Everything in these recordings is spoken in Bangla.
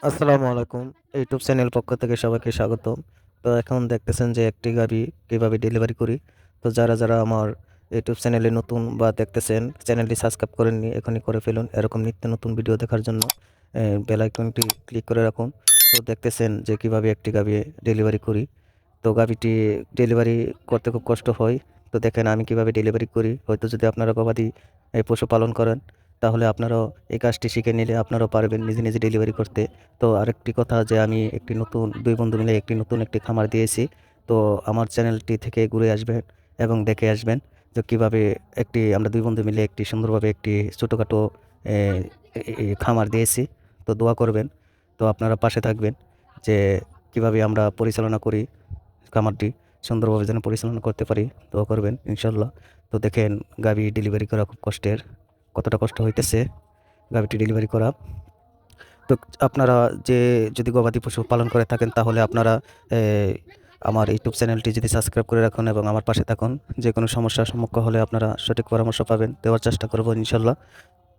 আসসালামু আলাইকুম। ইউটিউব চ্যানেল পক্ষ থেকে সবাইকে স্বাগতম। তো এখন দেখতেছেন যে একটি গাভী কিভাবে ডেলিভারি করি। তো যারা আমার ইউটিউব চ্যানেলে নতুন বা দেখতেছেন, চ্যানেলটি সাবস্ক্রাইব করেননি, এখনই করে ফেলুন। এরকম নিত্য নতুন ভিডিও দেখার জন্য বেল আইকনটি ক্লিক করে রাখুন। তো দেখতেছেন যে কিভাবে একটি গাভী ডেলিভারি করি। তো গাভীটি ডেলিভারি করতে খুব কষ্ট হয়। তো দেখেন আমি কিভাবে ডেলিভারি করি। হয়তো যদি আপনারা গবাদি পশু পালন করেন, তাহলে আপনারাও এই কাজটি শিখে নিলে আপনারাও পারবেন নিজে নিজে ডেলিভারি করতে। তো আরেকটি কথা যে আমি একটি নতুন ২ বন্ধু মিলে একটি খামার দিয়েছি। তো আমার চ্যানেলটি থেকে ঘুরে আসবেন এবং দেখে আসবেন যে কীভাবে আমরা ২ বন্ধু মিলে সুন্দরভাবে একটি ছোটোখাটো এ খামার দিয়েছি। তো দোয়া করবেন। তো আপনারা পাশে থাকবেন যে কীভাবে আমরা পরিচালনা করি খামারটি সুন্দরভাবে যেন পরিচালনা করতে পারি। দোয়া করবেন ইনশাআল্লাহ। তো দেখেন গাভী ডেলিভারি করা খুব কষ্টের। কতটা কষ্ট হইতেছে গাভীটি ডেলিভারি করা। তো আপনারা যে যদি গবাদি পশু পালন করে থাকেন, তাহলে আপনারা এ আমার ইউটিউব চ্যানেলটি যদি সাবস্ক্রাইব করে রাখুন এবং আমার পাশে থাকুন। যেকোনো সমস্যার সম্মুখীন হলে আপনারা সঠিক পরামর্শ পাবেন। দেওয়ার চেষ্টা করব ইনশাআল্লাহ।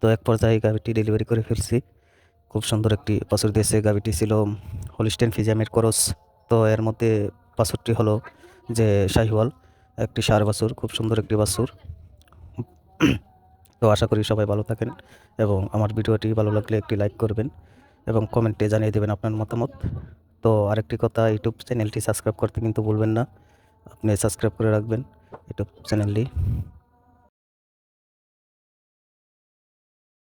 তো এক পর্যায়ে গাভীটি ডেলিভারি করে ফেলছি। খুব সুন্দর একটি বাছুর দিয়েছে। গাভীটি ছিল হলিস্টেইন ফ্রিজিয়ামের ক্রস। তো এর মধ্যে বাছুরটি হলো যে শাহিওয়াল, একটি ষাঁড় বাছুর। খুব সুন্দর একটি বাছুর। তো আশা করি সবাই ভালো থাকেন এবং আমার ভিডিওটি ভালো লাগলে একটি লাইক করবেন এবং কমেন্টে জানিয়ে দেবেন আপনার মতামত। তো আরেকটি কথা, ইউটিউব চ্যানেলটি সাবস্ক্রাইব করতে কিন্তু ভুলবেন না। আপনি সাবস্ক্রাইব করে রাখবেন ইউটিউব চ্যানেলটি।